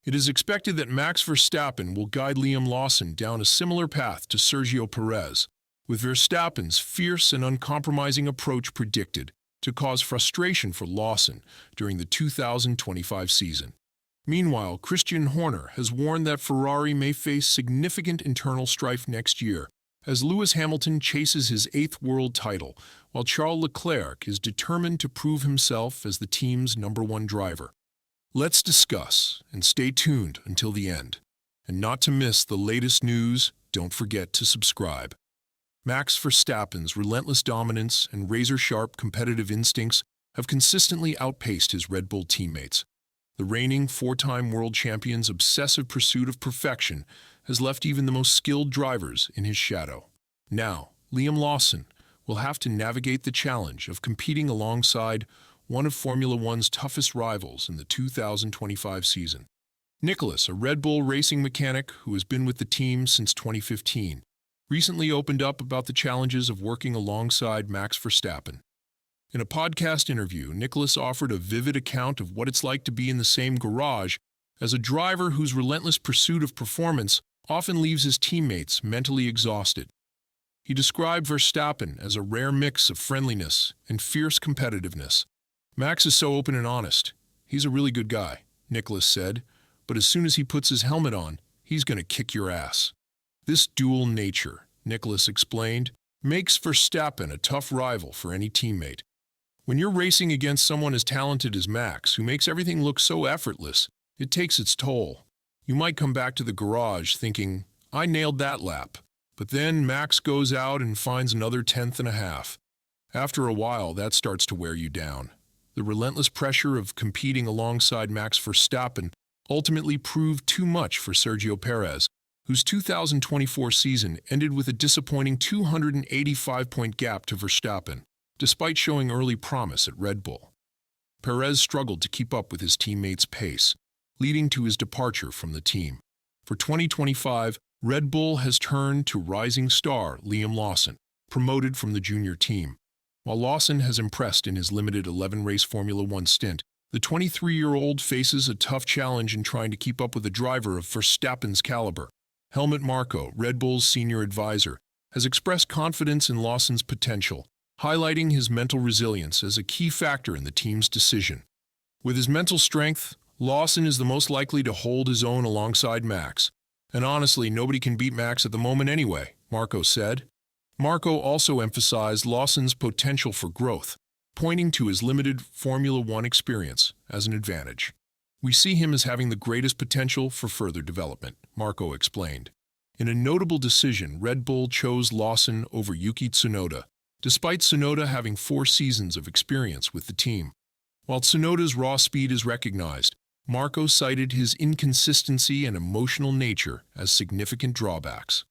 It is expected that Max Verstappen will guide Liam Lawson down a similar path to Sergio Perez, with Verstappen's fierce and uncompromising approach predicted to cause frustration for Lawson during the 2025 season. Meanwhile, Christian Horner has warned that Ferrari may face significant internal strife next year as Lewis Hamilton chases his 8th world title, while Charles Leclerc is determined to prove himself as the team's #1 driver. Let's discuss, and stay tuned until the end. And not to miss the latest news, don't forget to subscribe. Max Verstappen's relentless dominance and razor-sharp competitive instincts have consistently outpaced his Red Bull teammates. The reigning 4-time world champion's obsessive pursuit of perfection has left even the most skilled drivers in his shadow. Now, Liam Lawson will have to navigate the challenge of competing alongside one of Formula One's toughest rivals in the 2025 season. Nicholas, a Red Bull racing mechanic who has been with the team since 2015, recently opened up about the challenges of working alongside Max Verstappen. In a podcast interview, Nicholas offered a vivid account of what it's like to be in the same garage as a driver whose relentless pursuit of performance often leaves his teammates mentally exhausted. He described Verstappen as a rare mix of friendliness and fierce competitiveness. Max is so open and honest. He's a really good guy, Nicholas said, but as soon as he puts his helmet on, he's going to kick your ass. This dual nature, Nicholas explained, makes Verstappen a tough rival for any teammate. When you're racing against someone as talented as Max, who makes everything look so effortless, it takes its toll. You might come back to the garage thinking, I nailed that lap. But then Max goes out and finds another 10th and a half. After a while, that starts to wear you down. The relentless pressure of competing alongside Max Verstappen ultimately proved too much for Sergio Perez, whose 2024 season ended with a disappointing 285-point gap to Verstappen, despite showing early promise at Red Bull. Perez struggled to keep up with his teammates' pace, leading to his departure from the team. For 2025, Red Bull has turned to rising star Liam Lawson, promoted from the junior team. While Lawson has impressed in his limited 11-race Formula One stint, the 23-year-old faces a tough challenge in trying to keep up with a driver of Verstappen's caliber. Helmut Marko, Red Bull's senior advisor, has expressed confidence in Lawson's potential, highlighting his mental resilience as a key factor in the team's decision. With his mental strength, Lawson is the most likely to hold his own alongside Max. And honestly, nobody can beat Max at the moment anyway, Marko said. Marko also emphasized Lawson's potential for growth, pointing to his limited Formula One experience as an advantage. We see him as having the greatest potential for further development, Marko explained. In a notable decision, Red Bull chose Lawson over Yuki Tsunoda, despite Tsunoda having 4 seasons of experience with the team. While Tsunoda's raw speed is recognized, Marko cited his inconsistency and emotional nature as significant drawbacks.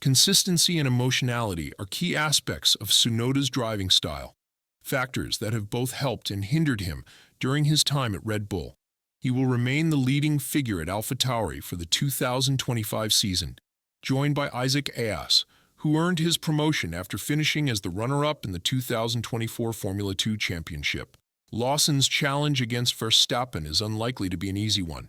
Consistency and emotionality are key aspects of Tsunoda's driving style, factors that have both helped and hindered him during his time at Red Bull. He will remain the leading figure at AlphaTauri for the 2025 season, joined by Isaac Ayas, who earned his promotion after finishing as the runner-up in the 2024 Formula 2 Championship. Lawson's challenge against Verstappen is unlikely to be an easy one.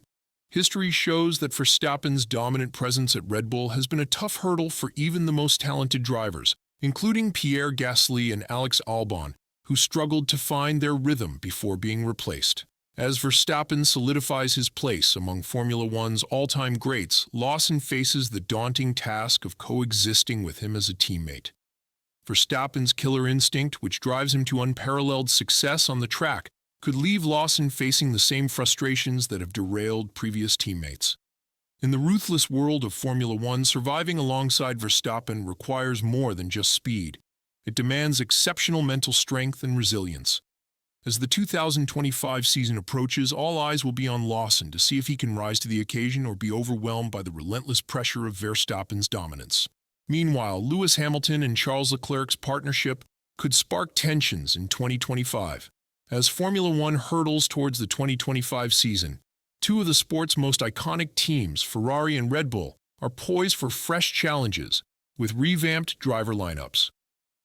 History shows that Verstappen's dominant presence at Red Bull has been a tough hurdle for even the most talented drivers, including Pierre Gasly and Alex Albon, who struggled to find their rhythm before being replaced. As Verstappen solidifies his place among Formula One's all-time greats, Lawson faces the daunting task of coexisting with him as a teammate. Verstappen's killer instinct, which drives him to unparalleled success on the track, could leave Lawson facing the same frustrations that have derailed previous teammates. In the ruthless world of Formula One, surviving alongside Verstappen requires more than just speed. It demands exceptional mental strength and resilience. As the 2025 season approaches, all eyes will be on Lawson to see if he can rise to the occasion or be overwhelmed by the relentless pressure of Verstappen's dominance. Meanwhile, Lewis Hamilton and Charles Leclerc's partnership could spark tensions in 2025. As Formula One hurtles towards the 2025 season, 2 of the sport's most iconic teams, Ferrari and Red Bull, are poised for fresh challenges with revamped driver lineups.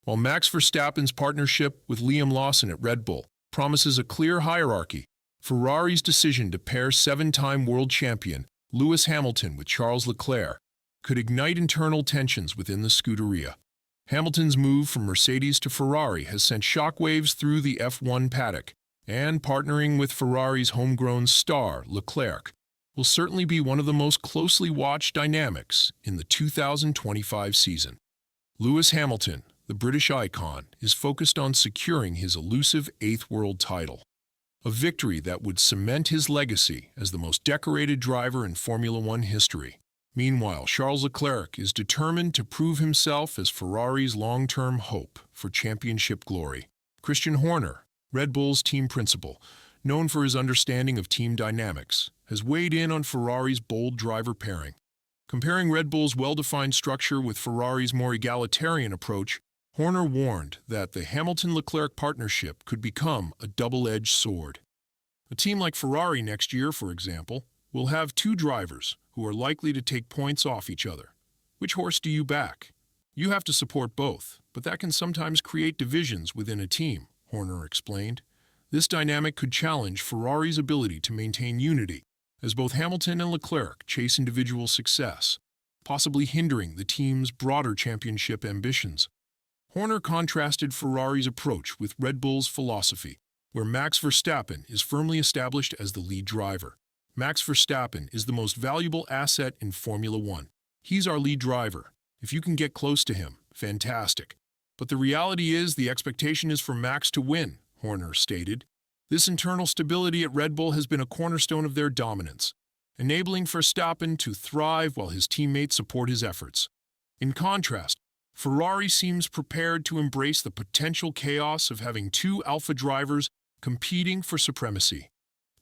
While Max Verstappen's partnership with Liam Lawson at Red Bull promises a clear hierarchy, Ferrari's decision to pair seven-time world champion Lewis Hamilton with Charles Leclerc could ignite internal tensions within the Scuderia. Hamilton's move from Mercedes to Ferrari has sent shockwaves through the F1 paddock, and partnering with Ferrari's homegrown star, Leclerc, will certainly be one of the most closely watched dynamics in the 2025 season. Lewis Hamilton, the British icon, is focused on securing his elusive eighth world title, a victory that would cement his legacy as the most decorated driver in Formula One history. Meanwhile, Charles Leclerc is determined to prove himself as Ferrari's long-term hope for championship glory. Christian Horner, Red Bull's team principal, known for his understanding of team dynamics, has weighed in on Ferrari's bold driver pairing. Comparing Red Bull's well-defined structure with Ferrari's more egalitarian approach, Horner warned that the Hamilton-Leclerc partnership could become a double-edged sword. A team like Ferrari next year, for example, will have two drivers who are likely to take points off each other. Which horse do you back? You have to support both, but that can sometimes create divisions within a team, Horner explained. This dynamic could challenge Ferrari's ability to maintain unity, as both Hamilton and Leclerc chase individual success, possibly hindering the team's broader championship ambitions. Horner contrasted Ferrari's approach with Red Bull's philosophy, where Max Verstappen is firmly established as the lead driver. Max Verstappen is the most valuable asset in Formula One. He's our lead driver. If you can get close to him, fantastic. But the reality is the expectation is for Max to win, Horner stated. This internal stability at Red Bull has been a cornerstone of their dominance, enabling Verstappen to thrive while his teammates support his efforts. In contrast, Ferrari seems prepared to embrace the potential chaos of having two alpha drivers competing for supremacy.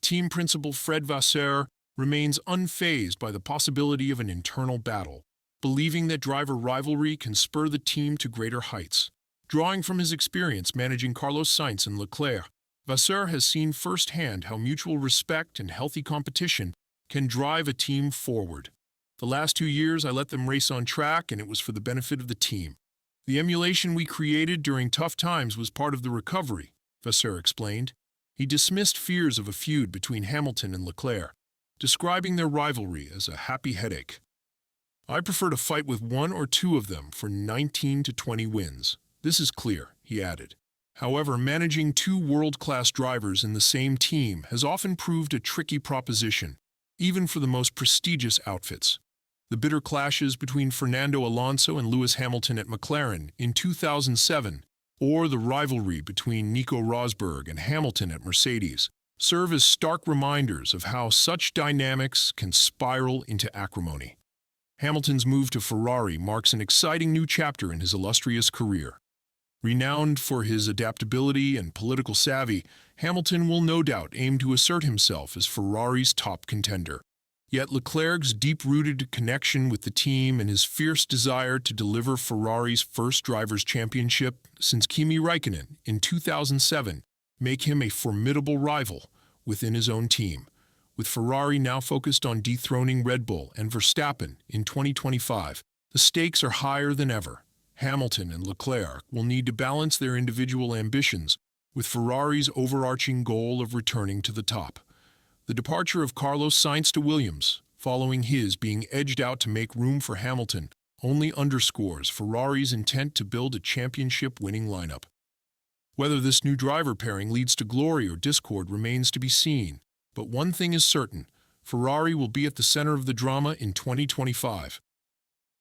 Team principal Fred Vasseur remains unfazed by the possibility of an internal battle, believing that driver rivalry can spur the team to greater heights. Drawing from his experience managing Carlos Sainz and Leclerc, Vasseur has seen firsthand how mutual respect and healthy competition can drive a team forward. The last 2 years I let them race on track, and it was for the benefit of the team. The emulation we created during tough times was part of the recovery, Vasseur explained. He dismissed fears of a feud between Hamilton and Leclerc, describing their rivalry as a happy headache. I prefer to fight with one or two of them for 19 to 20 wins. This is clear, he added. However, managing two world-class drivers in the same team has often proved a tricky proposition, even for the most prestigious outfits. The bitter clashes between Fernando Alonso and Lewis Hamilton at McLaren in 2007, or the rivalry between Nico Rosberg and Hamilton at Mercedes, serve as stark reminders of how such dynamics can spiral into acrimony. Hamilton's move to Ferrari marks an exciting new chapter in his illustrious career. Renowned for his adaptability and political savvy, Hamilton will no doubt aim to assert himself as Ferrari's top contender. Yet Leclerc's deep-rooted connection with the team and his fierce desire to deliver Ferrari's first Drivers' Championship since Kimi Räikkönen in 2007 make him a formidable rival within his own team. With Ferrari now focused on dethroning Red Bull and Verstappen in 2025, the stakes are higher than ever. Hamilton and Leclerc will need to balance their individual ambitions with Ferrari's overarching goal of returning to the top. The departure of Carlos Sainz to Williams, following his being edged out to make room for Hamilton, only underscores Ferrari's intent to build a championship-winning lineup. Whether this new driver pairing leads to glory or discord remains to be seen, but one thing is certain: Ferrari will be at the center of the drama in 2025.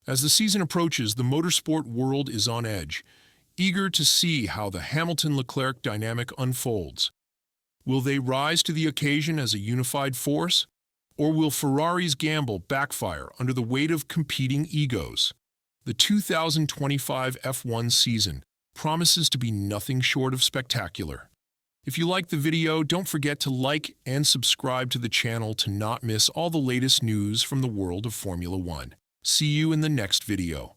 As the season approaches, the motorsport world is on edge, eager to see how the Hamilton-Leclerc dynamic unfolds. Will they rise to the occasion as a unified force, or will Ferrari's gamble backfire under the weight of competing egos? The 2025 F1 season promises to be nothing short of spectacular. If you liked the video, don't forget to like and subscribe to the channel to not miss all the latest news from the world of Formula One. See you in the next video.